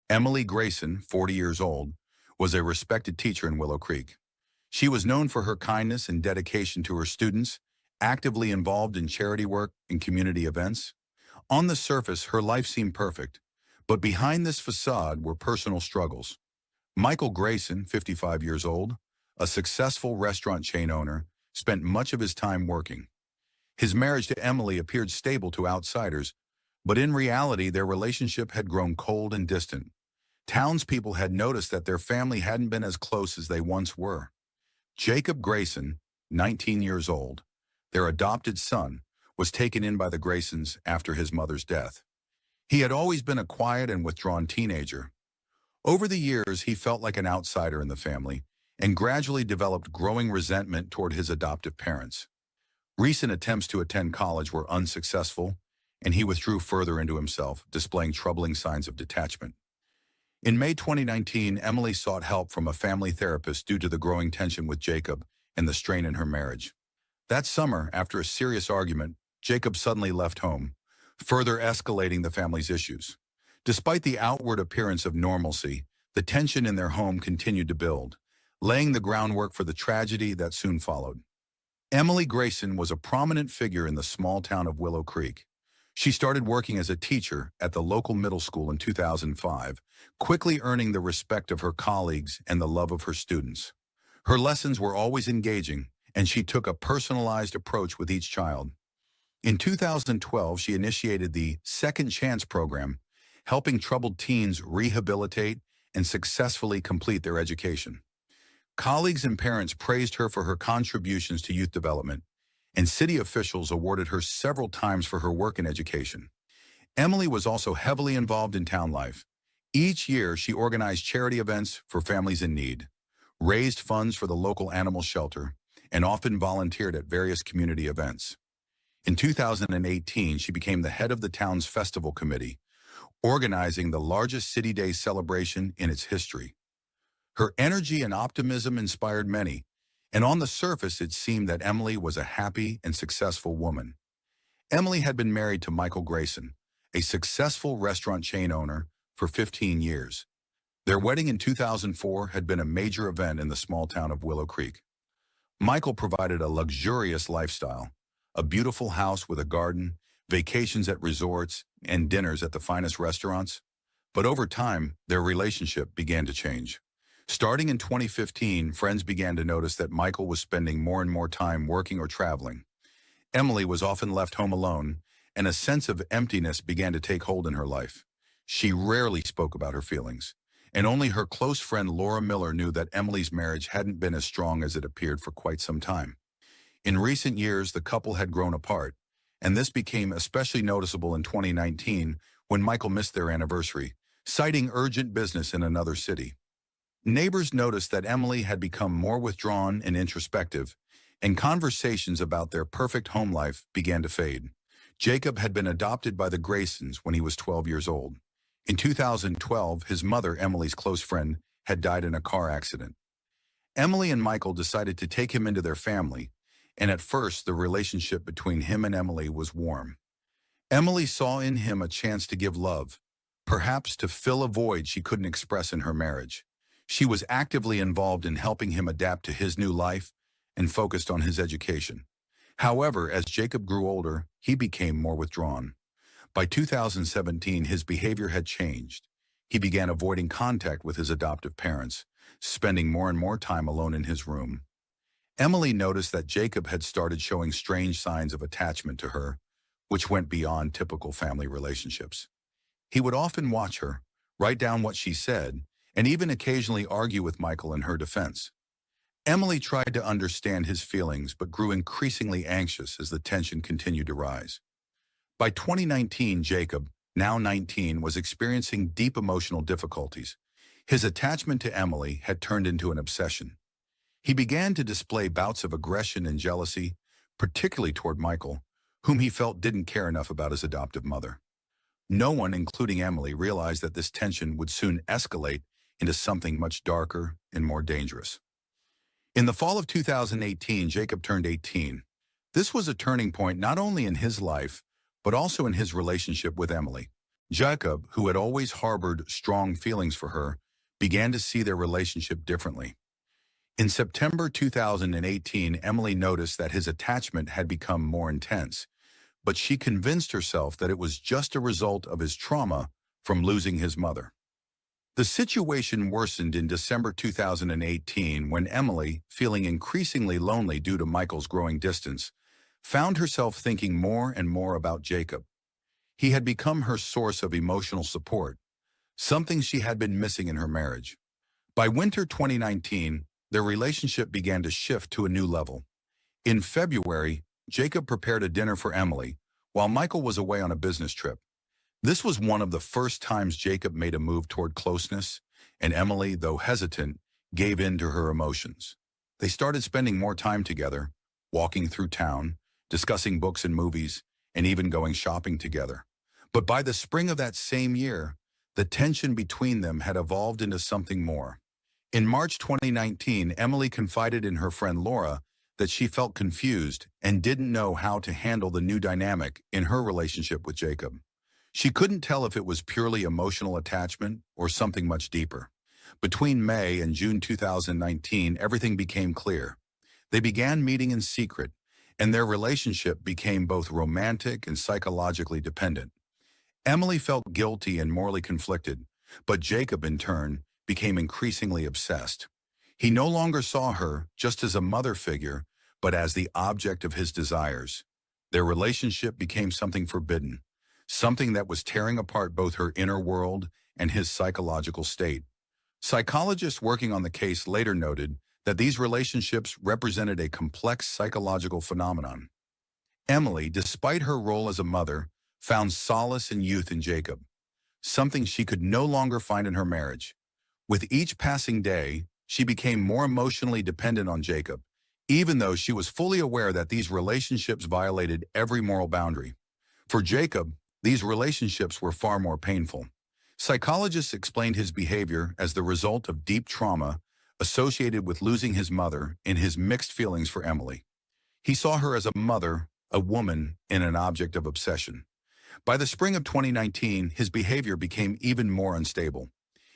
Emily Grayson, 40 years old, was a respected teacher in Willow Creek. She was known for her kindness and dedication to her students, actively involved in charity work and community events. On the surface, her life seemed perfect, but behind this facade were personal struggles. Michael Grayson, 55 years old, a successful restaurant chain owner, spent much of his time working. His marriage to Emily appeared stable to outsiders, but in reality their relationship had grown cold and distant. Townspeople had noticed that their family hadn't been as close as they once were. Jacob Grayson, 19 years old, their adopted son, was taken in by the Graysons after his mother's death. He had always been a quiet and withdrawn teenager. Over the years, he felt like an outsider in the family and gradually developed growing resentment toward his adoptive parents. Recent attempts to attend college were unsuccessful, and he withdrew further into himself, displaying troubling signs of detachment. In May 2019, Emily sought help from a family therapist due to the growing tension with Jacob and the strain in her marriage. That summer, after a serious argument, Jacob suddenly left home, further escalating the family's issues. Despite the outward appearance of normalcy, the tension in their home continued to build, laying the groundwork for the tragedy that soon followed. Emily Grayson was a prominent figure in the small town of Willow Creek. She started working as a teacher at the local middle school in 2005, quickly earning the respect of her colleagues and the love of her students. Her lessons were always engaging, and she took a personalized approach with each child. In 2012, she initiated the Second Chance program, helping troubled teens rehabilitate and successfully complete their education. Colleagues and parents praised her for her contributions to youth development, and city officials awarded her several times for her work in education. Emily was also heavily involved in town life. Each year, she organized charity events for families in need, raised funds for the local animal shelter, and often volunteered at various community events. In 2018, she became the head of the town's festival committee, organizing the largest City Day celebration in its history. Her energy and optimism inspired many, and on the surface it seemed that Emily was a happy and successful woman. Emily had been married to Michael Grayson, a successful restaurant chain owner, for 15 years. Their wedding in 2004 had been a major event in the small town of Willow Creek. Michael provided a luxurious lifestyle, a beautiful house with a garden, vacations at resorts, and dinners at the finest restaurants. But over time, their relationship began to change. Starting in 2015, friends began to notice that Michael was spending more and more time working or traveling. Emily was often left home alone, and a sense of emptiness began to take hold in her life. She rarely spoke about her feelings, and only her close friend Laura Miller knew that Emily's marriage hadn't been as strong as it appeared for quite some time. In recent years, the couple had grown apart, and this became especially noticeable in 2019 when Michael missed their anniversary, citing urgent business in another city. Neighbors noticed that Emily had become more withdrawn and introspective, and conversations about their perfect home life began to fade. Jacob had been adopted by the Graysons when he was 12 years old. In 2012, his mother, Emily's close friend, had died in a car accident. Emily and Michael decided to take him into their family, and at first the relationship between him and Emily was warm. Emily saw in him a chance to give love, perhaps to fill a void she couldn't express in her marriage. She was actively involved in helping him adapt to his new life and focused on his education. However, as Jacob grew older, he became more withdrawn. By 2017, his behavior had changed. He began avoiding contact with his adoptive parents, spending more and more time alone in his room. Emily noticed that Jacob had started showing strange signs of attachment to her, which went beyond typical family relationships. He would often watch her, write down what she said, and even occasionally argue with Michael in her defense. Emily tried to understand his feelings but grew increasingly anxious as the tension continued to rise. By 2019, Jacob, now 19, was experiencing deep emotional difficulties. His attachment to Emily had turned into an obsession. He began to display bouts of aggression and jealousy, particularly toward Michael, whom he felt didn't care enough about his adoptive mother. No one, including Emily, realized that this tension would soon escalate into something much darker and more dangerous. In the fall of 2018, Jacob turned 18. This was a turning point not only in his life, but also in his relationship with Emily. Jacob, who had always harbored strong feelings for her, began to see their relationship differently. In September 2018, Emily noticed that his attachment had become more intense, but she convinced herself that it was just a result of his trauma from losing his mother. The situation worsened in December 2018 when Emily, feeling increasingly lonely due to Michael's growing distance, found herself thinking more and more about Jacob. He had become her source of emotional support, something she had been missing in her marriage. By winter 2019, their relationship began to shift to a new level. In February, Jacob prepared a dinner for Emily, while Michael was away on a business trip. This was one of the first times Jacob made a move toward closeness, and Emily, though hesitant, gave in to her emotions. They started spending more time together, walking through town, discussing books and movies, and even going shopping together. But by the spring of that same year, the tension between them had evolved into something more. In March 2019, Emily confided in her friend Laura that she felt confused and didn't know how to handle the new dynamic in her relationship with Jacob. She couldn't tell if it was purely emotional attachment or something much deeper. Between May and June 2019, everything became clear. They began meeting in secret, and their relationship became both romantic and psychologically dependent. Emily felt guilty and morally conflicted, but Jacob, in turn, became increasingly obsessed. He no longer saw her just as a mother figure, but as the object of his desires. Their relationship became something forbidden, something that was tearing apart both her inner world and his psychological state. Psychologists working on the case later noted that these relationships represented a complex psychological phenomenon. Emily, despite her role as a mother, found solace and youth in Jacob, something she could no longer find in her marriage. With each passing day, she became more emotionally dependent on Jacob, even though she was fully aware that these relationships violated every moral boundary. For Jacob, these relationships were far more painful. Psychologists explained his behavior as the result of deep trauma associated with losing his mother and his mixed feelings for Emily. He saw her as a mother, a woman, and an object of obsession. By the spring of 2019, his behavior became even more unstable.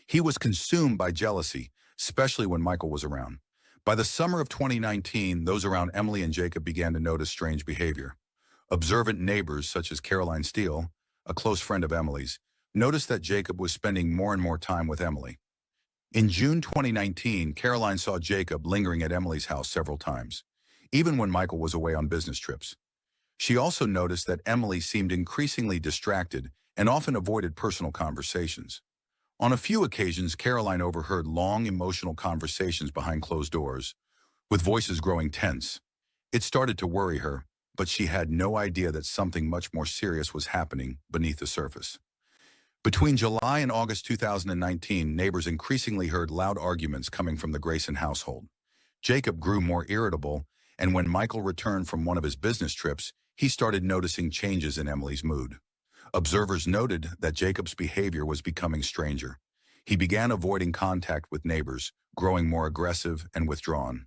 He was consumed by jealousy, especially when Michael was around. By the summer of 2019, those around Emily and Jacob began to notice strange behavior. Observant neighbors, such as Caroline Steele, a close friend of Emily's, noticed that Jacob was spending more and more time with Emily. In June 2019, Caroline saw Jacob lingering at Emily's house several times, even when Michael was away on business trips. She also noticed that Emily seemed increasingly distracted and often avoided personal conversations. On a few occasions, Caroline overheard long, emotional conversations behind closed doors, with voices growing tense. It started to worry her, but she had no idea that something much more serious was happening beneath the surface. Between July and August 2019, neighbors increasingly heard loud arguments coming from the Grayson household. Jacob grew more irritable, and when Michael returned from one of his business trips, he started noticing changes in Emily's mood. Observers noted that Jacob's behavior was becoming stranger. He began avoiding contact with neighbors, growing more aggressive and withdrawn.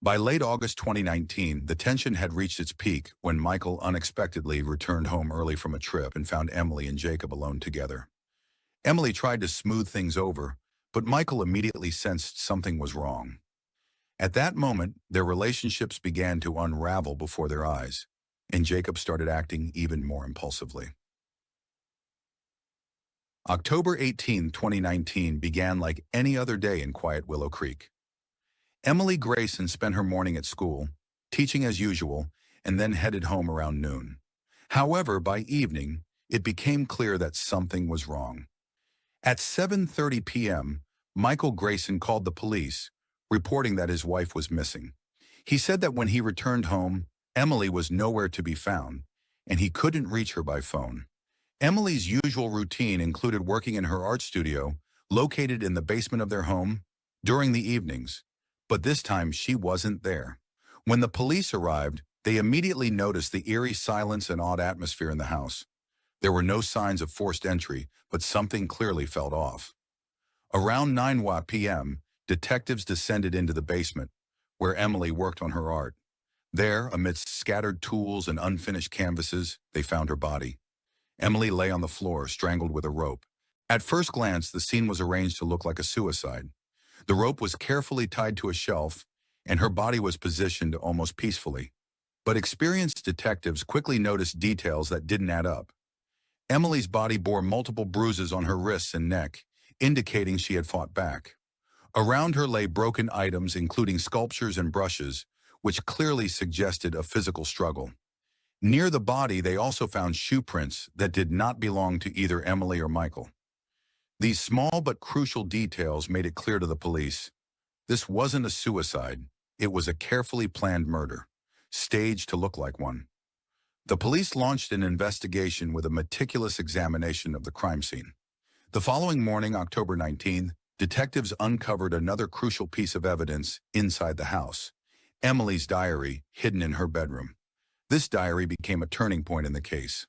By late August 2019, the tension had reached its peak when Michael unexpectedly returned home early from a trip and found Emily and Jacob alone together. Emily tried to smooth things over, but Michael immediately sensed something was wrong. At that moment, their relationships began to unravel before their eyes, and Jacob started acting even more impulsively. October 18, 2019 began like any other day in quiet Willow Creek. Emily Grayson spent her morning at school, teaching as usual, and then headed home around noon. However, by evening, it became clear that something was wrong. At 7:30 p.m., Michael Grayson called the police, reporting that his wife was missing. He said that when he returned home, Emily was nowhere to be found, and he couldn't reach her by phone. Emily's usual routine included working in her art studio, located in the basement of their home, during the evenings, but this time she wasn't there. When the police arrived, they immediately noticed the eerie silence and odd atmosphere in the house. There were no signs of forced entry, but something clearly felt off. Around 9 p.m., detectives descended into the basement, where Emily worked on her art. There, amidst scattered tools and unfinished canvases, they found her body. Emily lay on the floor, strangled with a rope. At first glance, the scene was arranged to look like a suicide. The rope was carefully tied to a shelf, and her body was positioned almost peacefully. But experienced detectives quickly noticed details that didn't add up. Emily's body bore multiple bruises on her wrists and neck, indicating she had fought back. Around her lay broken items, including sculptures and brushes, which clearly suggested a physical struggle. Near the body, they also found shoe prints that did not belong to either Emily or Michael. These small but crucial details made it clear to the police. This wasn't a suicide. It was a carefully planned murder, staged to look like one. The police launched an investigation with a meticulous examination of the crime scene. The following morning, October 19th, detectives uncovered another crucial piece of evidence inside the house: Emily's diary, hidden in her bedroom. This diary became a turning point in the case.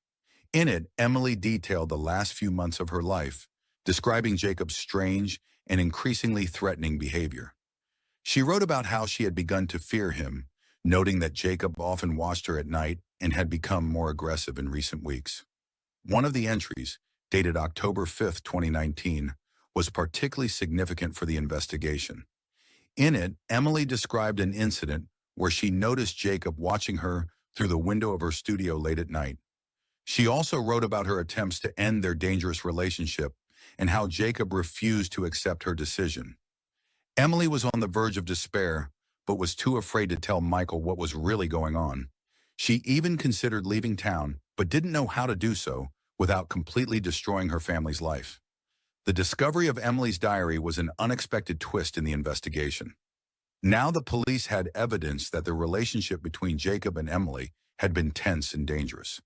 In it, Emily detailed the last few months of her life, describing Jacob's strange and increasingly threatening behavior. She wrote about how she had begun to fear him, noting that Jacob often watched her at night and had become more aggressive in recent weeks. One of the entries, dated October 5, 2019, was particularly significant for the investigation. In it, Emily described an incident where she noticed Jacob watching her through the window of her studio late at night. She also wrote about her attempts to end their dangerous relationship and how Jacob refused to accept her decision. Emily was on the verge of despair, but was too afraid to tell Michael what was really going on. She even considered leaving town, but didn't know how to do so without completely destroying her family's life. The discovery of Emily's diary was an unexpected twist in the investigation. Now the police had evidence that the relationship between Jacob and Emily had been tense and dangerous.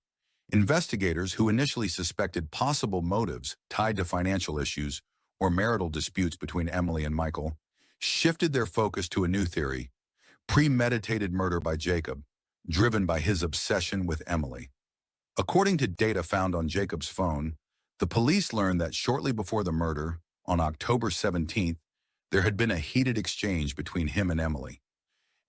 Investigators, who initially suspected possible motives tied to financial issues or marital disputes between Emily and Michael, shifted their focus to a new theory: premeditated murder by Jacob, driven by his obsession with Emily. According to data found on Jacob's phone, the police learned that shortly before the murder, on October 17th, there had been a heated exchange between him and Emily.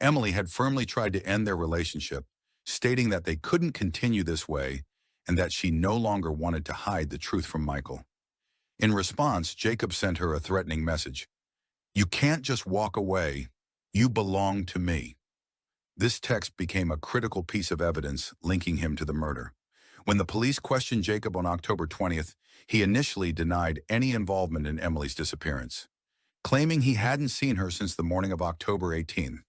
Emily had firmly tried to end their relationship, stating that they couldn't continue this way and that she no longer wanted to hide the truth from Michael. In response, Jacob sent her a threatening message: "You can't just walk away. You belong to me." This text became a critical piece of evidence linking him to the murder. When the police questioned Jacob on October 20th, he initially denied any involvement in Emily's disappearance, claiming he hadn't seen her since the morning of October 18th.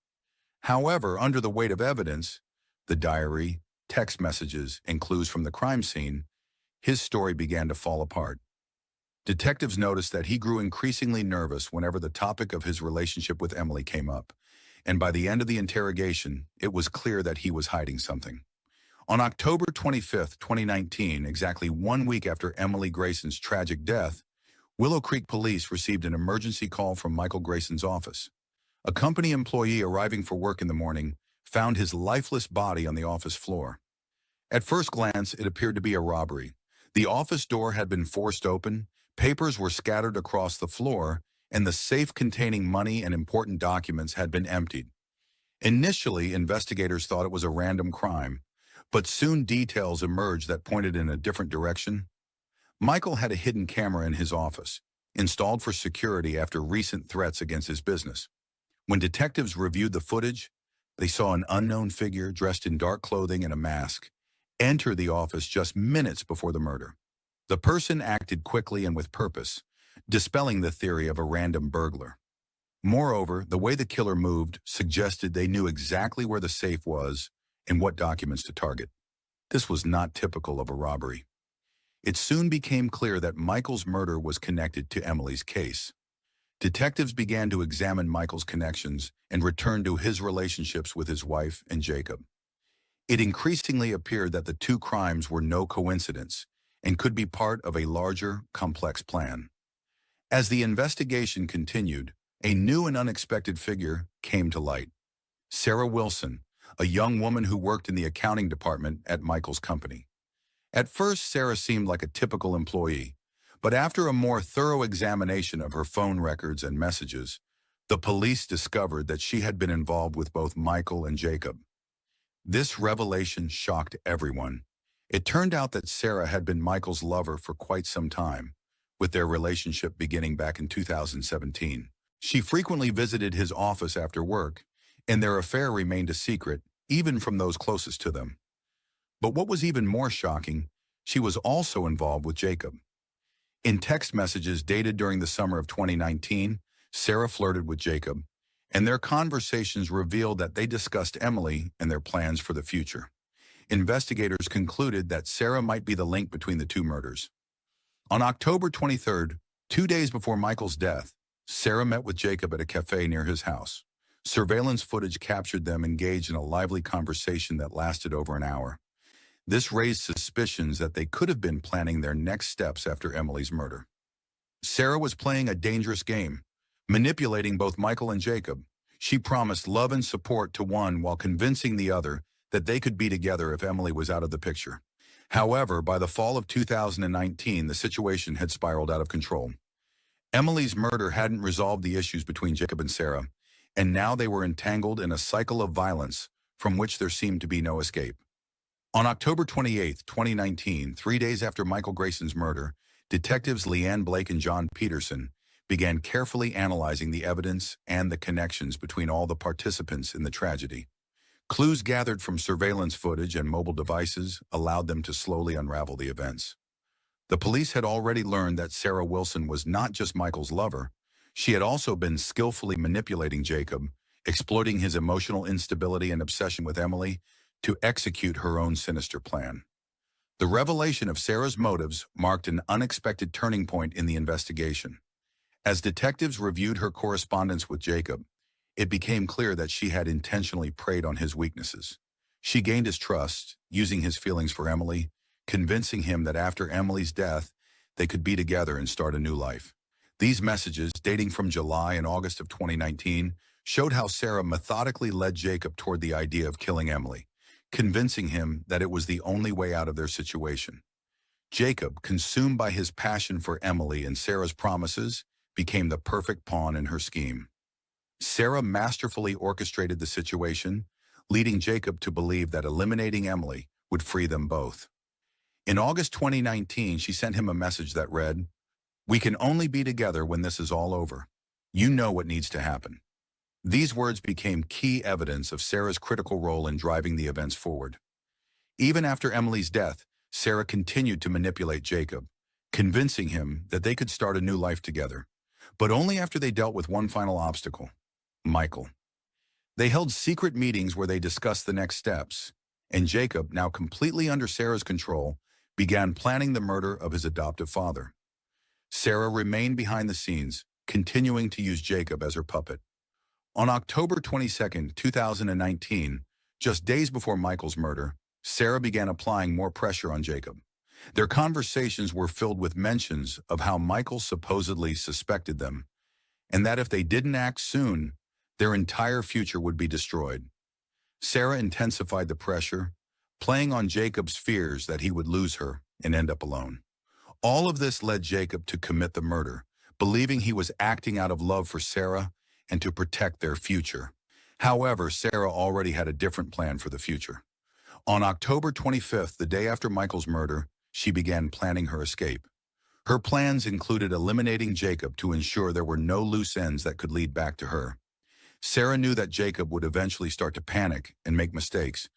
However, under the weight of evidence, the diary, text messages, and clues from the crime scene, his story began to fall apart. Detectives noticed that he grew increasingly nervous whenever the topic of his relationship with Emily came up, and by the end of the interrogation, it was clear that he was hiding something. On October 25, 2019, exactly 1 week after Emily Grayson's tragic death, Willow Creek Police received an emergency call from Michael Grayson's office. A company employee arriving for work in the morning found his lifeless body on the office floor. At first glance, it appeared to be a robbery. The office door had been forced open, papers were scattered across the floor, and the safe containing money and important documents had been emptied. Initially, investigators thought it was a random crime, but soon details emerged that pointed in a different direction. Michael had a hidden camera in his office, installed for security after recent threats against his business. When detectives reviewed the footage, they saw an unknown figure dressed in dark clothing and a mask enter the office just minutes before the murder. The person acted quickly and with purpose, dispelling the theory of a random burglar. Moreover, the way the killer moved suggested they knew exactly where the safe was and what documents to target. This was not typical of a robbery. It soon became clear that Michael's murder was connected to Emily's case. Detectives began to examine Michael's connections and return to his relationships with his wife and Jacob. It increasingly appeared that the two crimes were no coincidence and could be part of a larger, complex plan. As the investigation continued, a new and unexpected figure came to light: Sarah Wilson, a young woman who worked in the accounting department at Michael's company. At first, Sarah seemed like a typical employee, but after a more thorough examination of her phone records and messages, the police discovered that she had been involved with both Michael and Jacob. This revelation shocked everyone. It turned out that Sarah had been Michael's lover for quite some time, with their relationship beginning back in 2017. She frequently visited his office after work, and their affair remained a secret, even from those closest to them. But what was even more shocking, she was also involved with Jacob. In text messages dated during the summer of 2019, Sarah flirted with Jacob, and their conversations revealed that they discussed Emily and their plans for the future. Investigators concluded that Sarah might be the link between the two murders. On October 23rd, 2 days before Michael's death, Sarah met with Jacob at a cafe near his house. Surveillance footage captured them engaged in a lively conversation that lasted over an hour. This raised suspicions that they could have been planning their next steps after Emily's murder. Sarah was playing a dangerous game, manipulating both Michael and Jacob. She promised love and support to one while convincing the other that they could be together if Emily was out of the picture. However, by the fall of 2019, the situation had spiraled out of control. Emily's murder hadn't resolved the issues between Jacob and Sarah, and now they were entangled in a cycle of violence from which there seemed to be no escape. On October 28, 2019, 3 days after Michael Grayson's murder, detectives Leanne Blake and John Peterson began carefully analyzing the evidence and the connections between all the participants in the tragedy. Clues gathered from surveillance footage and mobile devices allowed them to slowly unravel the events. The police had already learned that Sarah Wilson was not just Michael's lover. She had also been skillfully manipulating Jacob, exploiting his emotional instability and obsession with Emily to execute her own sinister plan. The revelation of Sarah's motives marked an unexpected turning point in the investigation. As detectives reviewed her correspondence with Jacob, it became clear that she had intentionally preyed on his weaknesses. She gained his trust, using his feelings for Emily, convincing him that after Emily's death, they could be together and start a new life. These messages, dating from July and August of 2019, showed how Sarah methodically led Jacob toward the idea of killing Emily, convincing him that it was the only way out of their situation. Jacob, consumed by his passion for Emily and Sarah's promises, became the perfect pawn in her scheme. Sarah masterfully orchestrated the situation, leading Jacob to believe that eliminating Emily would free them both. In August 2019, she sent him a message that read, "We can only be together when this is all over. You know what needs to happen." These words became key evidence of Sarah's critical role in driving the events forward. Even after Emily's death, Sarah continued to manipulate Jacob, convincing him that they could start a new life together, but only after they dealt with one final obstacle: Michael. They held secret meetings where they discussed the next steps, and Jacob, now completely under Sarah's control, began planning the murder of his adoptive father. Sarah remained behind the scenes, continuing to use Jacob as her puppet. On October 22, 2019, just days before Michael's murder, Sarah began applying more pressure on Jacob. Their conversations were filled with mentions of how Michael supposedly suspected them, and that if they didn't act soon, their entire future would be destroyed. Sarah intensified the pressure, playing on Jacob's fears that he would lose her and end up alone. All of this led Jacob to commit the murder, believing he was acting out of love for Sarah and to protect their future. However, Sarah already had a different plan for the future. On October 25th, the day after Michael's murder, she began planning her escape. Her plans included eliminating Jacob to ensure there were no loose ends that could lead back to her. Sarah knew that Jacob would eventually start to panic and make mistakes,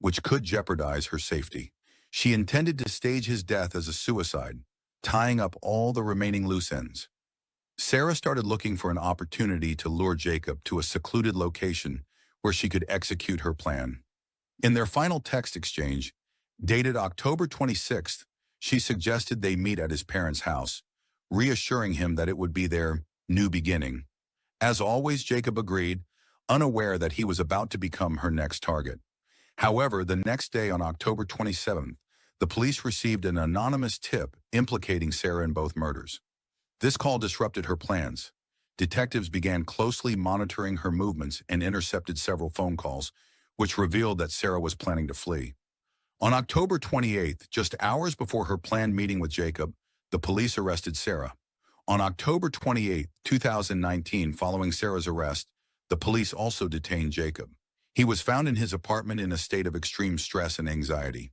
which could jeopardize her safety. She intended to stage his death as a suicide, tying up all the remaining loose ends. Sarah started looking for an opportunity to lure Jacob to a secluded location where she could execute her plan. In their final text exchange, dated October 26th, she suggested they meet at his parents' house, reassuring him that it would be their new beginning. As always, Jacob agreed, unaware that he was about to become her next target. However, the next day on October 27th, the police received an anonymous tip implicating Sarah in both murders. This call disrupted her plans. Detectives began closely monitoring her movements and intercepted several phone calls, which revealed that Sarah was planning to flee. On October 28th, just hours before her planned meeting with Jacob, the police arrested Sarah. On October 28, 2019, following Sarah's arrest, the police also detained Jacob. He was found in his apartment in a state of extreme stress and anxiety.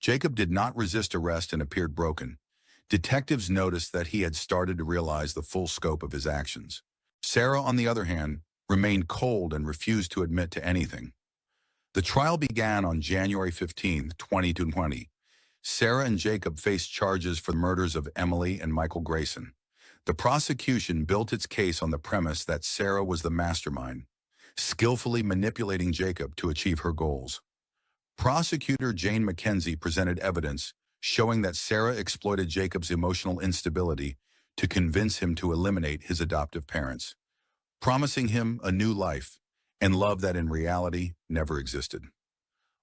Jacob did not resist arrest and appeared broken. Detectives noticed that he had started to realize the full scope of his actions. Sarah, on the other hand, remained cold and refused to admit to anything. The trial began on January 15, 2020. Sarah and Jacob faced charges for the murders of Emily and Michael Grayson. The prosecution built its case on the premise that Sarah was the mastermind, skillfully manipulating Jacob to achieve her goals. Prosecutor Jane McKenzie presented evidence showing that Sarah exploited Jacob's emotional instability to convince him to eliminate his adoptive parents, promising him a new life and love that in reality never existed.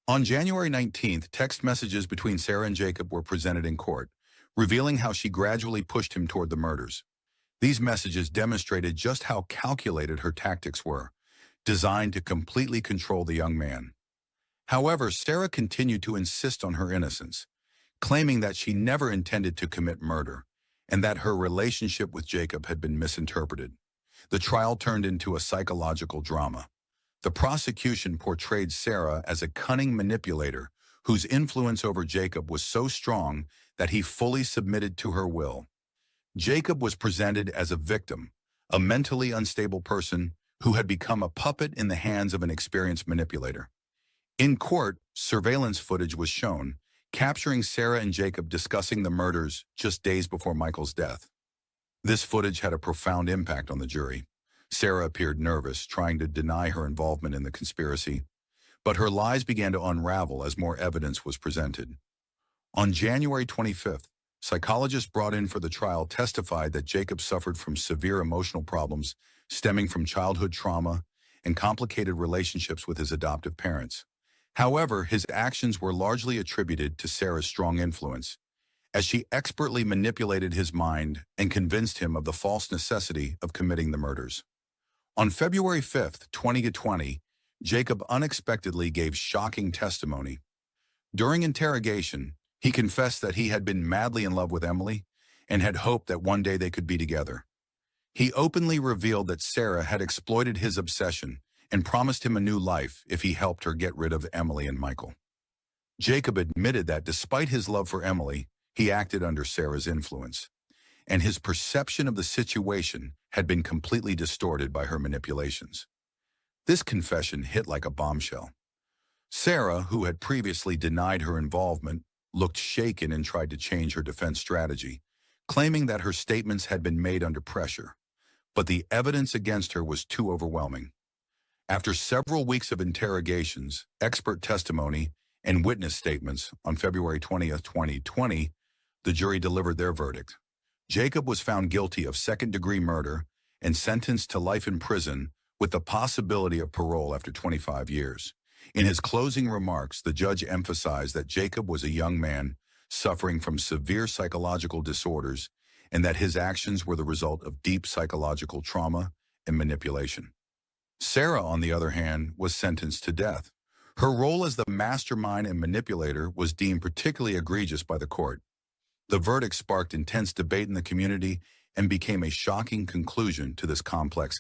On January 19th, text messages between Sarah and Jacob were presented in court, revealing how she gradually pushed him toward the murders. These messages demonstrated just how calculated her tactics were, designed to completely control the young man. However, Sarah continued to insist on her innocence, claiming that she never intended to commit murder and that her relationship with Jacob had been misinterpreted. The trial turned into a psychological drama. The prosecution portrayed Sarah as a cunning manipulator whose influence over Jacob was so strong that he fully submitted to her will. Jacob was presented as a victim, a mentally unstable person who had become a puppet in the hands of an experienced manipulator. In court, surveillance footage was shown, capturing Sarah and Jacob discussing the murders just days before Michael's death. This footage had a profound impact on the jury. Sarah appeared nervous, trying to deny her involvement in the conspiracy, but her lies began to unravel as more evidence was presented. On January 25th, psychologists brought in for the trial testified that Jacob suffered from severe emotional problems stemming from childhood trauma and complicated relationships with his adoptive parents. However, his actions were largely attributed to Sarah's strong influence, as she expertly manipulated his mind and convinced him of the false necessity of committing the murders. On February 5th, 2020, Jacob unexpectedly gave shocking testimony. During interrogation, he confessed that he had been madly in love with Emily and had hoped that one day they could be together. He openly revealed that Sarah had exploited his obsession and promised him a new life if he helped her get rid of Emily and Michael. Jacob admitted that despite his love for Emily, he acted under Sarah's influence, and his perception of the situation had been completely distorted by her manipulations. This confession hit like a bombshell. Sarah, who had previously denied her involvement, looked shaken and tried to change her defense strategy, claiming that her statements had been made under pressure. But the evidence against her was too overwhelming. After several weeks of interrogations, expert testimony, and witness statements, on February 20th, 2020, the jury delivered their verdict. Jacob was found guilty of second-degree murder and sentenced to life in prison with the possibility of parole after 25 years. In his closing remarks, the judge emphasized that Jacob was a young man suffering from severe psychological disorders and that his actions were the result of deep psychological trauma and manipulation. Sarah, on the other hand, was sentenced to death. Her role as the mastermind and manipulator was deemed particularly egregious by the court. The verdict sparked intense debate in the community and became a shocking conclusion to this complex